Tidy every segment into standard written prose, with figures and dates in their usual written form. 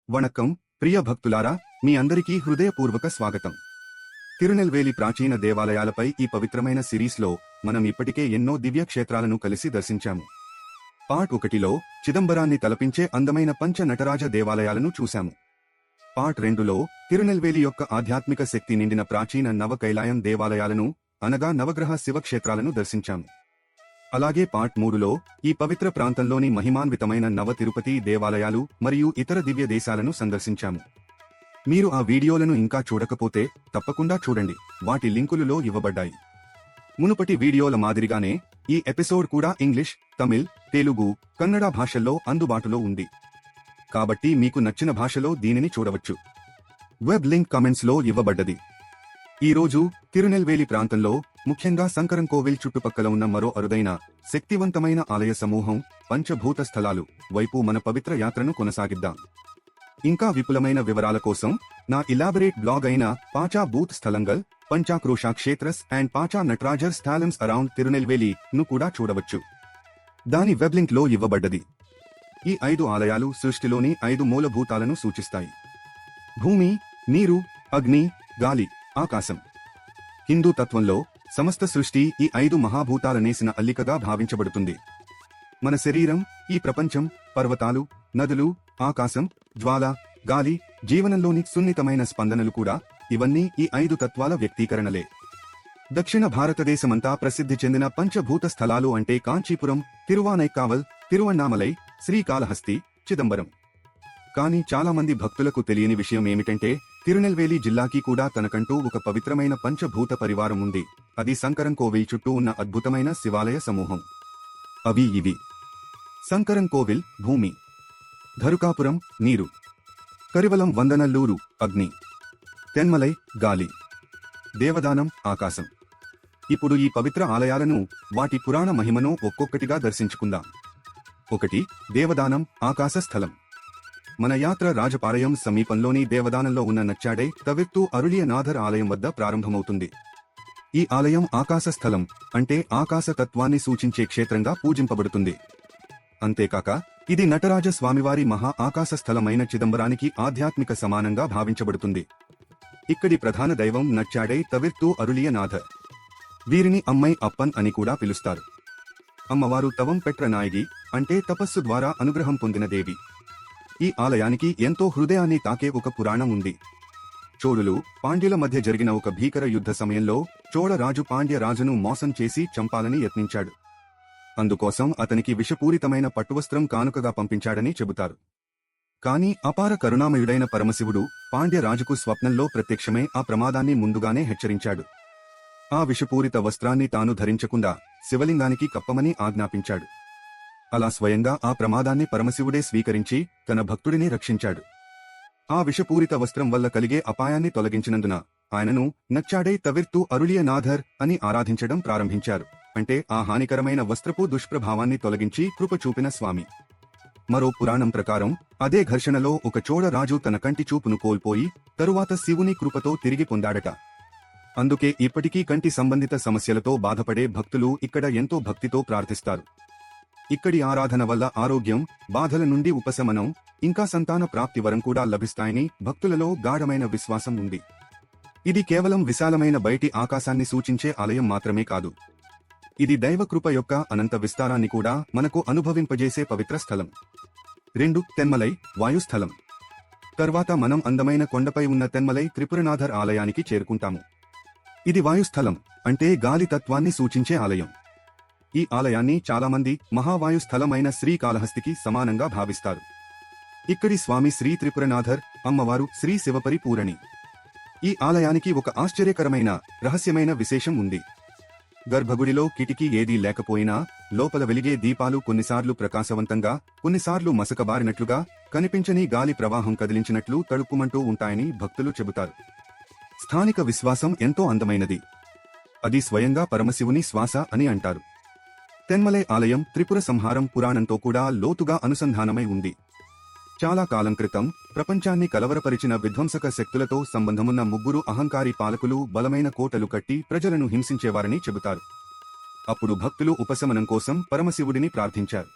వణక్కం ప్రియ భక్తులారా, మీ అందరికీ హృదయపూర్వక స్వాగతం. తిరునెల్వేలి ప్రాచీన దేవాలయాలపై ఈ పవిత్రమైన సిరీస్లో మనం ఇప్పటికే ఎన్నో దివ్య క్షేత్రాలను కలిసి దర్శించాము. పార్ట్ 1లో చిదంబరాన్ని తలపించే అందమైన పంచ నటరాజ దేవాలయాలను చూశాము. పార్ట్ 2లో తిరునెల్వేలి యొక్క ఆధ్యాత్మిక శక్తి నిండిన ప్రాచీన నవ కైలాయం దేవాలయాలను అనగా నవగ్రహ శివక్షేత్రాలను దర్శించాము. అలాగే పార్ట్ 3లో ఈ పవిత్ర ప్రాంతంలోని మహిమాన్వితమైన నవ తిరుపతి దేవాలయాలు మరియు ఇతర దివ్య దేశాలను సందర్శించాము. మీరు ఆ వీడియోలను ఇంకా చూడకపోతే తప్పకుండా చూడండి, వాటి లింకులలో ఇవ్వబడ్డాయి. మునుపటి వీడియోల మాదిరిగానే ఈ ఎపిసోడ్ కూడా ఇంగ్లీష్, తమిళ్, తెలుగు, కన్నడ భాషల్లో అందుబాటులో ఉంది. కాబట్టి మీకు నచ్చిన భాషలో దీనిని చూడవచ్చు. వెబ్ లింక్ కమెంట్స్లో ఇవ్వబడ్డది. ఈరోజు తిరునెల్వేలి ప్రాంతంలో, ముఖ్యంగా సంకరంకోవిల్ చుట్టుపక్కల ఉన్న మరో అరుదైన శక్తివంతమైన ఆలయ సమూహం పంచభూత స్థలాలు వైపు మన పవిత్ర యాత్రను కొనసాగిద్దాం. ఇంకా విపులమైన వివరాల కోసం నా ఇలాబరేట్ బ్లాగ్ అయిన పాచా booth స్థలంగల్, పంచాక్రోషా క్షేత్రస్ and పాచా Natarajar స్థాలమ్స్ around Tirunelveli ను కూడా చూడవచ్చు. దాని వెబ్ లింక్ లో ఇవ్వబడ్డది. ఈ 5 ఆలయాలు సృష్టిలోని 5 మూలభూతాలను సూచిస్తాయి: భూమి, నీరు, అగ్ని, గాలి, ఆకాశం. హిందూ తత్వంలో సమస్త సృష్టి ఈ 5 మహాభూతాలనేసిన అల్లికగా భావించబడుతుంది. మన శరీరం, ఈ ప్రపంచం, పర్వతాలు, నదులు, ఆకాశం, జ్వాల, గాలి, జీవనంలోని సున్నితమైన స్పందనలు కూడా, ఇవన్నీ ఈ 5 తత్వాల వ్యక్తీకరణలే. దక్షిణ భారతదేశమంతా ప్రసిద్ధి చెందిన పంచభూత స్థలాలు అంటే కాంచీపురం, తిరువానైక్కావల్, తిరువణ్ణామలై, శ్రీకాళహస్తి, చిదంబరం. కానీ చాలా మంది భక్తులకు తెలియని విషయం ఏమిటంటే, తిరునెల్వేలి జిల్లాకి కూడా తనకంటూ ఒక పవిత్రమైన పంచభూత పరివారం ఉంది. అది సంకరంకోవిల్ చుట్టూ ఉన్న అద్భుతమైన శివాలయ సమూహం. అవి ఇవి: సంకరంకోవిల్ భూమి, ధరుకాపురం నీరు, కరివలం వందనల్లూరు అగ్ని, తెన్మలై గాలి, దేవదానం ఆకాశం. ఇప్పుడు ఈ పవిత్ర ఆలయాలను, వాటి పురాణ మహిమను ఒక్కొక్కటిగా దర్శించుకుందాం. 1. దేవదానం ఆకాశ స్థలం. మన యాత్ర రాజపాలయం సమీపంలోని దేవదానంలో ఉన్న నచ్చాడై తవిర్తు అరుళియనాథర్ ఆలయం వద్ద ప్రారంభమవుతుంది. ఈ ఆలయం ఆకాశ స్థలం అంటే ఆకాశ తత్వాన్ని సూచించే క్షేత్రంగా పూజింపబడుతుంది. అంతేకాక ఇది నటరాజ స్వామివారి మహా ఆకాశ స్థలమైన చిదంబరానికి ఆధ్యాత్మిక సమానంగా భావించబడుతుంది. ఇక్కడి ప్రధాన దైవం నచ్చాడై తవిర్తు అరుళియనాథర్. వీరిని అమ్మై అప్పన్ అని కూడా పిలుస్తారు. అమ్మవారు తవం పెట్ర నాయగి అంటే తపస్సు ద్వారా అనుగ్రహం పొందిన దేవి. ఈ ఆలయానికి ఎంతో హృదయాన్ని తాకే ఒక పురాణం ఉంది. చోళులు, పాండ్యుల మధ్య జరిగిన ఒక భీకర యుద్ధ సమయంలో చోళరాజు పాండ్య రాజును మోసం చేసి చంపాలని యత్నించాడు. అందుకోసం అతనికి విషపూరితమైన పట్టువస్త్రం కానుకగా పంపించాడని చెబుతారు. కాని అపార కరుణామయుడైన పరమశివుడు పాండ్య రాజుకు స్వప్నంలో ప్రత్యక్షమై ఆ ప్రమాదాన్ని ముందుగానే హెచ్చరించాడు. ఆ విషపూరిత వస్త్రాన్ని తాను ధరించకుండా శివలింగానికి కప్పమని ఆజ్ఞాపించాడు. అలా స్వయంగా ఆ ప్రమాదాన్ని పరమశివుడే స్వీకరించి తన భక్తుడిని రక్షించాడు. ఆ విషపూరిత వస్త్రం వల్ల కలిగే అపాయాన్ని తొలగించినందున ఆయనను నచ్చాడై తవిర్తు అరుళియనాథర్ అని ఆరాధించడం ప్రారంభించారు. అంటే ఆ హానికరమైన వస్త్రపు దుష్ప్రభావాన్ని తొలగించి కృప చూపిన స్వామి. మరో పురాణం ప్రకారం అదే ఘర్షణలో ఒక చోళ రాజు తన కంటి చూపును కోల్పోయి తరువాత శివుని కృపతో తిరిగి పొందాడట. అందుకే ఇప్పటికీ కంటి సంబంధిత సమస్యలతో బాధపడే భక్తులు ఇక్కడ ఎంతో భక్తితో ప్రార్థిస్తారు. ఇక్కడి ఆరాధన వల్ల ఆరోగ్యం, బాధల నుండి ఉపశమనం, ఇంకా సంతాన ప్రాప్తి వరం కూడా లభిస్తాయని భక్తులలో గాఢమైన విశ్వాసం ఉంది. ఇది కేవలం విశాలమైన బయటి ఆకాశాన్ని సూచించే ఆలయం మాత్రమే కాదు, ఇది దైవకృప యొక్క అనంత విస్తారాన్ని కూడా మనకు అనుభవింపజేసే పవిత్ర స్థలం. 2. తెన్మలై వాయుస్థలం. తర్వాత మనం అందమైన కొండపై ఉన్న తెన్మలై త్రిపురనాథర్ ఆలయానికి చేరుకుంటాము. ఇది వాయుస్థలం అంటే గాలి తత్వాన్ని సూచించే ఆలయం. ఈ ఆలయాన్ని చాలామంది మహావాయు స్థలమైన శ్రీకాళహస్తికి సమానంగా భావిస్తారు. ఇక్కడి స్వామి శ్రీ త్రిపురనాథర్, అమ్మవారు శ్రీ శివపరి పూరణి. ఈ ఆలయానికి ఒక ఆశ్చర్యకరమైన, రహస్యమైన విశేషం ఉంది. గర్భగుడిలో కిటికీ ఏదీ లేకపోయినా లోపల వెలిగే దీపాలు కొన్నిసార్లు ప్రకాశవంతంగా, కొన్నిసార్లు మసకబారినట్లుగా, కనిపించని గాలి ప్రవాహం కదిలించినట్లు తడుక్కుమంటూ ఉంటాయని భక్తులు చెబుతారు. స్థానిక విశ్వాసం ఎంతో అందమైనది. అది స్వయంగా పరమశివుని శ్వాస అని అంటారు. తెన్మలై ఆలయం త్రిపుర సంహారం పురాణంతో కూడా లోతుగా అనుసంధానమై ఉంది. చాలా కాలం క్రితం ప్రపంచాన్ని కలవరపరిచిన విధ్వంసక శక్తులతో సంబంధమున్న 3 అహంకారి పాలకులు బలమైన కోటలు కట్టి ప్రజలను హింసించేవారని చెబుతారు. అప్పుడు భక్తులు ఉపశమనం కోసం పరమశివుడిని ప్రార్థించారు.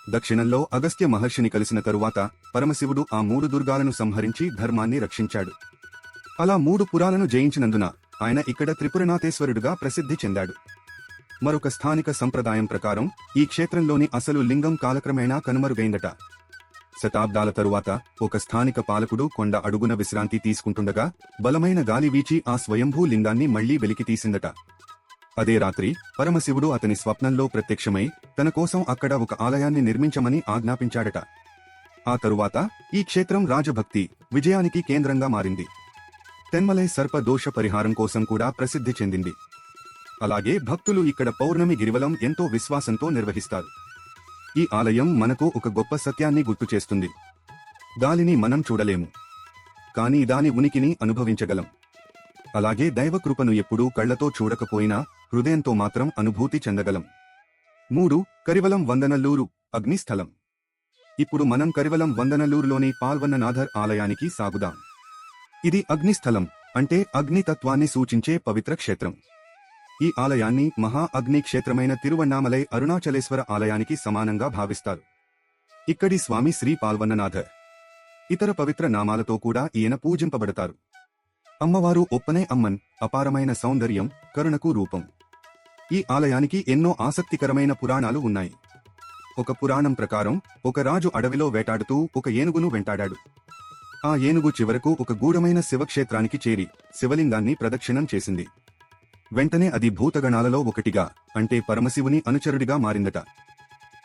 దక్షిణంలో అగస్త్య మహర్షిని కలిసిన తరువాత పరమశివుడు ఆ 3 దుర్గాలను సంహరించి ధర్మాన్ని రక్షించాడు. అలా 3 పురాలను జయించినందున ఆయన ఇక్కడ త్రిపురనాథేశ్వరుడుగా ప్రసిద్ధి చెందాడు. మరొక స్థానిక సంప్రదాయం ప్రకారం ఈ క్షేత్రంలోని అసలు లింగం కాలక్రమేణా కనుమరుగైందట. శతాబ్దాల తరువాత ఒక స్థానిక పాలకుడు కొండ అడుగున విశ్రాంతి తీసుకుంటుండగా బలమైన గాలి వీచి ఆ స్వయంభూ లింగాన్ని మళ్లీ వెలికితీసిందట. అదే రాత్రి పరమశివుడు అతని స్వప్నంలో ప్రత్యక్షమై తన కోసం అక్కడ ఒక ఆలయాన్ని నిర్మించమని ఆజ్ఞాపించాడట. ఆ తరువాత ఈ క్షేత్రం రాజభక్తి, విజయానికి కేంద్రంగా మారింది. తెన్మలై సర్ప దోష పరిహారం కోసం కూడా ప్రసిద్ధి చెందింది. అలాగే భక్తులు ఇక్కడ పౌర్ణమి గిరివలం ఎంతో విశ్వాసంతో నిర్వహిస్తారు. ఈ ఆలయం మనకు ఒక గొప్ప సత్యాన్ని గుర్తుచేస్తుంది. గాలిని మనం చూడలేము, కానీ దాని ఉనికిని అనుభవించగలం. అలాగే దైవకృపను ఎప్పుడూ కళ్లతో చూడకపోయినా హృదయంతో మాత్రం అనుభూతి చెందగలం. 3. కరివలం వందనల్లూరు అగ్నిస్థలం. ఇప్పుడు మనం కరివలం వందనల్లూరులోని పాల్వన్ననాథర్ ఆలయానికి సాగుదాం. ఇది అగ్నిస్థలం, అంటే అగ్నితత్వాన్ని సూచించే పవిత్ర క్షేత్రం. ఈ ఆలయాన్ని మహా అగ్ని క్షేత్రమైన తిరువణ్ణామలై అరుణాచలేశ్వర ఆలయానికి సమానంగా భావిస్తారు. ఇక్కడి స్వామి శ్రీ పాల్వన్ననాథర్. ఇతర పవిత్ర నామాలతో కూడా ఈయన పూజింపబడతారు. అమ్మవారు ఒప్పనే అమ్మన్, అపారమైన సౌందర్యం, కరుణకు రూపం. ఈ ఆలయానికి ఎన్నో ఆసక్తికరమైన పురాణాలు ఉన్నాయి. ఒక పురాణం ప్రకారం ఒక రాజు అడవిలో వేటాడుతూ ఒక ఏనుగును వెంటాడాడు. ఆ ఏనుగు చివరకు ఒక గూఢమైన శివక్షేత్రానికి చేరి శివలింగాన్ని ప్రదక్షిణం చేసింది. వెంటనే అది భూతగణాలలో ఒకటిగా, అంటే పరమశివుని అనుచరుడిగా మారిందట.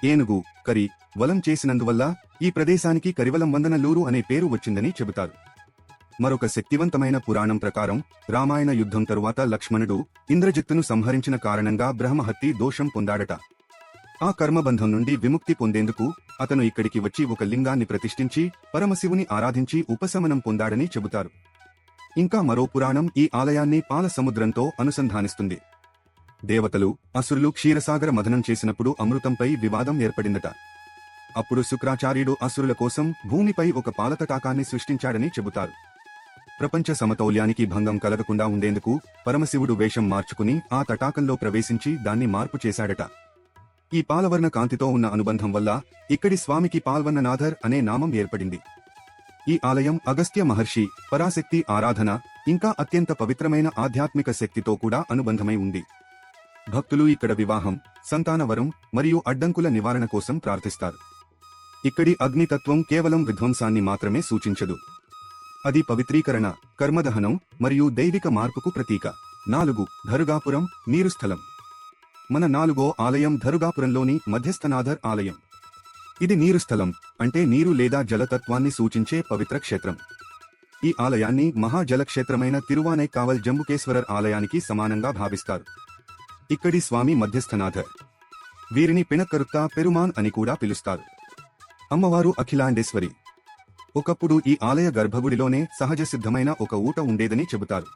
ఏనుగు కరి వలం చేసినందువల్ల ఈ ప్రదేశానికి కరివలం వందనల్లూరు అనే పేరు వచ్చిందని చెబుతారు. మరొక శక్తివంతమైన పురాణం ప్రకారం రామాయణ యుద్ధం తరువాత లక్ష్మణుడు ఇంద్రజిత్తును సంహరించిన కారణంగా బ్రహ్మహత్య దోషం పొందాడట. ఆ కర్మబంధం నుండి విముక్తి పొందేందుకు అతను ఇక్కడికి వచ్చి ఒక లింగాన్ని ప్రతిష్ఠించి పరమశివుని ఆరాధించి ఉపశమనం పొందాడని చెబుతారు. ఇంకా మరో పురాణం ఈ ఆలయాన్ని పాల సముద్రంతో అనుసంధానిస్తుంది. దేవతలు, అసురులు క్షీరసాగర మథనం చేసినప్పుడు అమృతంపై వివాదం ఏర్పడిందట. అప్పుడు శుక్రాచార్యుడు అసురుల కోసం భూమిపై ఒక పాలతటాకాన్ని సృష్టించాడని చెబుతారు. ప్రపంచ సమతౌల్యానికి భంగం కలగకుండా ఉండేందుకు పరమశివుడు వేషం మార్చుకుని ఆ తటాకంలో ప్రవేశించి దాన్ని మార్పు చేశాడట. ఈ పాలవర్ణ కాంతితో ఉన్న అనుబంధం వల్ల ఇక్కడి స్వామికి పాల్వన్ననాథర్ అనే నామం ఏర్పడింది. ఈ ఆలయం అగస్త్య మహర్షి, పరాశక్తి ఆరాధన, ఇంకా అత్యంత పవిత్రమైన ఆధ్యాత్మిక శక్తితో కూడా అనుబంధమై ఉంది. భక్తులు ఇక్కడ వివాహం, సంతానవరం మరియు అడ్డంకుల నివారణ కోసం ప్రార్థిస్తారు. ఇక్కడి అగ్నితత్వం కేవలం విధ్వంసాన్ని మాత్రమే సూచించదు. అది పవిత్రీకరణ, కర్మదహనం మరియు దైవిక మార్పుకు ప్రతీక. 4. ధరుగాపురం నీరుస్థలం. మన 4వ ఆలయం ధరుగాపురంలోని మధ్యస్థనాథర్ ఆలయం. ఇది నీరుస్థలం, అంటే నీరు లేదా జలతత్వాన్ని సూచించే పవిత్ర క్షేత్రం. ఈ ఆలయాన్ని మహాజలక్షేత్రమైన తిరువానైకావల్ జంబుకేశ్వరర్ ఆలయానికి సమానంగా భావిస్తారు. ఇక్కడి స్వామి మధ్యస్థనాథర్. వీరిని పిణక్కరుత్తా పెరుమాన్ అని కూడా పిలుస్తారు. అమ్మవారు అఖిలాండేశ్వరి. ఒకప్పుడు ఈ ఆలయ గర్భగుడిలోనే సహజ సిద్ధమైన ఒక ఊట ఉండేదని చెబుతారు.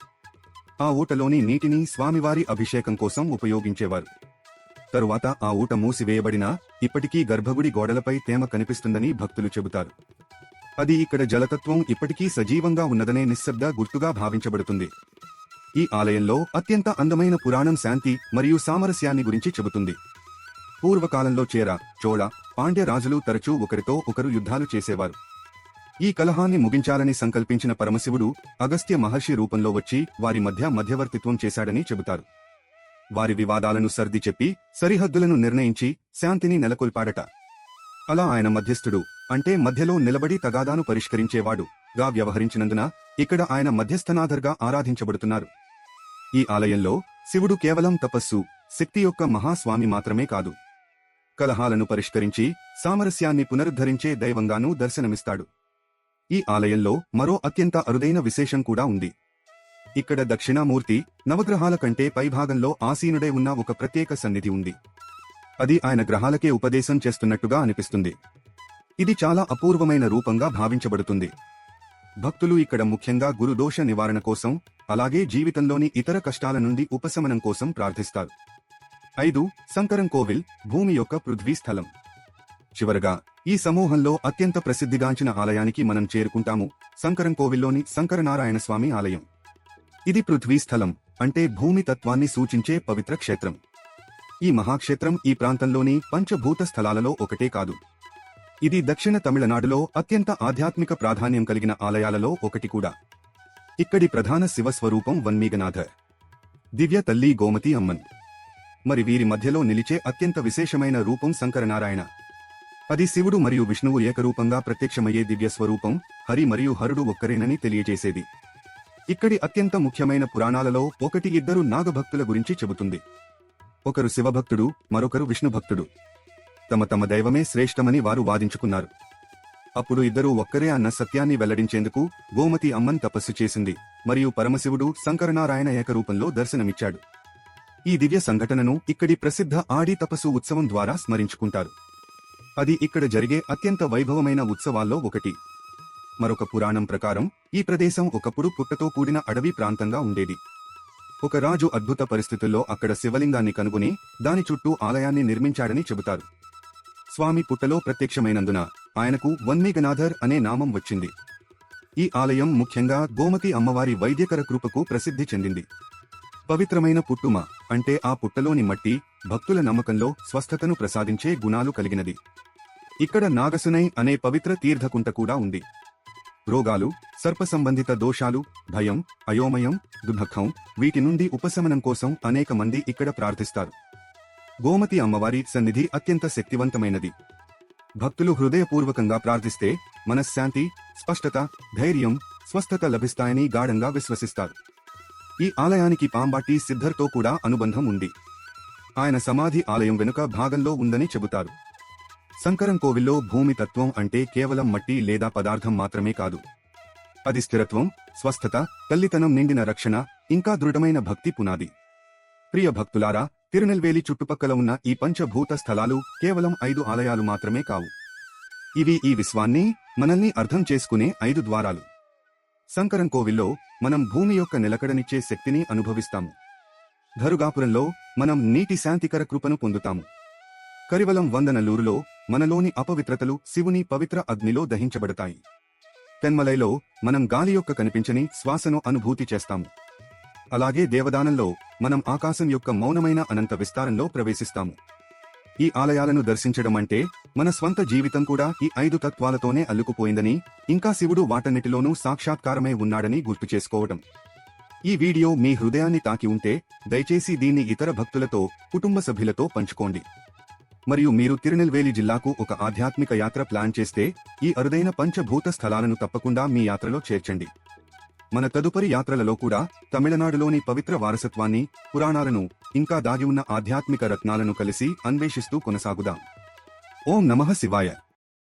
ఆ ఊటలోని నీటిని స్వామివారి అభిషేకం కోసం ఉపయోగించేవారు. తరువాత ఆ ఊట మూసివేయబడినా ఇప్పటికీ గర్భగుడి గోడలపై తేమ కనిపిస్తుందని భక్తులు చెబుతారు. అది ఇక్కడ జలతత్వం ఇప్పటికీ సజీవంగా ఉన్నదనే నిశ్శబ్ద గుర్తుగా భావించబడుతుంది. ఈ ఆలయంలో అత్యంత అందమైన పురాణం శాంతి మరియు సామరస్యాన్ని గురించి చెబుతుంది. పూర్వకాలంలో చేర, చోళ, పాండ్య రాజులు తరచూ ఒకరితో ఒకరు యుద్ధాలు చేసేవారు. ఈ కలహాన్ని ముగించాలని సంకల్పించిన పరమశివుడు అగస్త్య మహర్షి రూపంలో వచ్చి వారి మధ్య మధ్యవర్తిత్వం చేశాడని చెబుతారు. వారి వివాదాలను సర్ది చెప్పి సరిహద్దులను నిర్ణయించి శాంతిని నెలకొల్పాడట. అలా ఆయన మధ్యస్థుడు, అంటే మధ్యలో నిలబడి తగాదాను పరిష్కరించేవాడుగా వ్యవహరించినందున ఇక్కడ ఆయన మధ్యస్థనాథర్గా ఆరాధించబడుతున్నారు. ఈ ఆలయంలో శివుడు కేవలం తపస్సు, శక్తి యొక్క మహాస్వామి మాత్రమే కాదు, కలహాలను పరిష్కరించి సామరస్యాన్ని పునరుద్ధరించే దైవంగానూ దర్శనమిస్తాడు. ఈ ఆలయంలో మరో అత్యంత అరుదైన విశేషం కూడా ఉంది. ఇక్కడ దక్షిణామూర్తి నవగ్రహాల కంటే పైభాగంలో ఆసీనుడై ఉన్న ఒక ప్రత్యేక సన్నిధి ఉంది. అది ఆయన గ్రహాలకే ఉపదేశం చేస్తున్నట్టుగా అనిపిస్తుంది. ఇది చాలా అపూర్వమైన రూపంగా భావించబడుతుంది. భక్తులు ఇక్కడ ముఖ్యంగా గురుదోష నివారణ కోసం, అలాగే జీవితంలోని ఇతర కష్టాల నుండి ఉపశమనం కోసం ప్రార్థిస్తారు. 5. శంకరం కోవిల్ భూమి యొక్క పృథ్వీ స్థలం. చివరగా ఈ సమూహంలో అత్యంత ప్రసిద్ధిగాంచిన ఆలయానికి మనం చేరుకుంటాము, శంకరం కోవిల్లోని శంకరనారాయణ స్వామి ఆలయం. ఇది పృథ్వీ స్థలం, అంటే భూమి తత్వాన్ని సూచించే పవిత్ర క్షేత్రం. ఈ మహాక్షేత్రం ఈ ప్రాంతంలోని పంచభూత స్థలాలలో ఒకటే కాదు, ఇది దక్షిణ తమిళనాడులో అత్యంత ఆధ్యాత్మిక ప్రాధాన్యం కలిగిన ఆలయాలలో ఒకటి కూడా. ఇక్కడి ప్రధాన శివస్వరూపం వన్మీగనాథర్, దివ్య తల్లి గోమతి అమ్మన్. మరి వీరి మధ్యలో నిలిచే అత్యంత విశేషమైన రూపం శంకరనారాయణ. అది శివుడు మరియు విష్ణువు ఏకరూపంగా ప్రత్యక్షమయ్యే దివ్య స్వరూపం. హరి మరియు హరుడు ఒక్కరేనని తెలియజేసేది. ఇక్కడి అత్యంత ముఖ్యమైన పురాణాలలో ఒకటి ఇద్దరు నాగభక్తుల గురించి చెబుతుంది. ఒకరు శివభక్తుడు, మరొకరు విష్ణుభక్తుడు. తమ తమ దైవమే శ్రేష్టమని వారు వాదించుకున్నారు. అప్పుడు ఇద్దరూ ఒక్కరే అన్న సత్యాన్ని వెల్లడించేందుకు గోమతి అమ్మన్ తపస్సు చేసింది, మరియు పరమశివుడు శంకరనారాయణ ఏకరూపంలో దర్శనమిచ్చాడు. ఈ దివ్య సంఘటనను ఇక్కడి ప్రసిద్ధ ఆడి తపస్సు ఉత్సవం ద్వారా స్మరించుకుంటారు. అది ఇక్కడ జరిగే అత్యంత వైభవమైన ఉత్సవాల్లో ఒకటి. మరొక పురాణం ప్రకారం ఈ ప్రదేశం ఒకప్పుడు పుట్టతో కూడిన అడవి ప్రాంతంగా ఉండేది. ఒక రాజు అద్భుత పరిస్థితుల్లో అక్కడ శివలింగాన్ని కనుగొని దాని చుట్టూ ఆలయాన్ని నిర్మించాడని చెబుతారు. స్వామి పుట్టలో ప్రత్యక్షమైనందున ఆయనకు వన్మీగనాథర్ అనే నామం వచ్చింది. ఈ ఆలయం ముఖ్యంగా గోమతి అమ్మవారి వైద్యకర కృపకు ప్రసిద్ధి చెందింది. పవిత్రమైన పుట్టుమ అంటే ఆ పుట్టలోని మట్టి భక్తుల నమ్మకంలో స్వస్థతను ప్రసాదించే గుణాలు కలిగినది. ఇక్కడ నాగసునై అనే పవిత్ర తీర్థకుంట కూడా ఉంది. రోగాలు, సర్ప సంబంధిత దోషాలు, భయం, అయోమయం, దుర్భఖం వీటి నుండి ఉపశమనం కోసం అనేక మంది ఇక్కడ ప్రార్థిస్తారు. గోమతి అమ్మవారి సన్నిధి అత్యంత శక్తివంతమైనది. భక్తులు హృదయపూర్వకంగా ప్రార్థిస్తే మనశ్శాంతి, స్పష్టత, ధైర్యం, స్వస్థత లభిస్తాయని గాఢంగా విశ్వసిస్తారు. ఈ ఆలయానికి పాంబాటి సిద్ధర్తో కూడా అనుబంధం ఉంది. ఆయన సమాధి ఆలయం వెనుక భాగంలో ఉందని చెబుతారు. శంకరం కోవిల్లో భూమి తత్వం అంటే కేవలం మట్టి లేదా పదార్థం మాత్రమే కాదు. అది స్థిరత్వం, స్వస్థత, తల్లితనం నిండిన రక్షణ, ఇంకా దృఢమైన భక్తి పునాది. ప్రియ భక్తులారా, తిరునెల్వేలి చుట్టుపక్కల ఉన్న ఈ పంచభూత స్థలాలు కేవలం 5 ఆలయాలు మాత్రమే కావు. ఇవి ఈ విశ్వాన్ని, మనల్ని అర్థం చేసుకునే 5 ద్వారాలు. శంకరం కోవిల్లో మనం భూమి యొక్క నిలకడనిచ్చే శక్తిని అనుభవిస్తాము. ధరుగాపురంలో మనం నీటి శాంతికర కృపను పొందుతాము. కరివలం వందనల్లూరులో మనలోని అపవిత్రతలు శివుని పవిత్ర అగ్నిలో దహించబడతాయి. తెన్మలైలో మనం గాలి యొక్క కనిపించని శ్వాసను అనుభూతి చేస్తాము. అలాగే దేవదానంలో మనం ఆకాశం యొక్క మౌనమైన అనంత విస్తారంలో ప్రవేశిస్తాము. ఈ ఆలయాలను దర్శించడం అంటే మన స్వంత జీవితం కూడా ఈ 5 తత్వాలతోనే అల్లుకుపోయిందని, ఇంకా శివుడు వాటన్నిటిలోనూ సాక్షాత్కారమై ఉన్నాడని గుర్తు చేసుకోవడం. ఈ వీడియో మీ హృదయాన్ని తాకి ఉంటే దయచేసి దీన్ని ఇతర భక్తులతో, కుటుంబ సభ్యులతో పంచుకోండి. మరియు మీరు తిరునెల్వేలి జిల్లాకు ఒక ఆధ్యాత్మిక యాత్ర ప్లాన్ చేస్తే ఈ అరుదైన పంచభూత స్థలాలను తప్పకుండా మీ యాత్రలో చేర్చండి. మన తదుపరి యాత్రలలో కూడా తమిళనాడులోని పవిత్ర వారసత్వాన్ని, పురాణాలను, ఇంకా దాగి ఉన్న ఆధ్యాత్మిక రత్నాలను కలిసి అన్వేషిస్తూ కొనసాగుదాం. ఓం నమః శివాయ.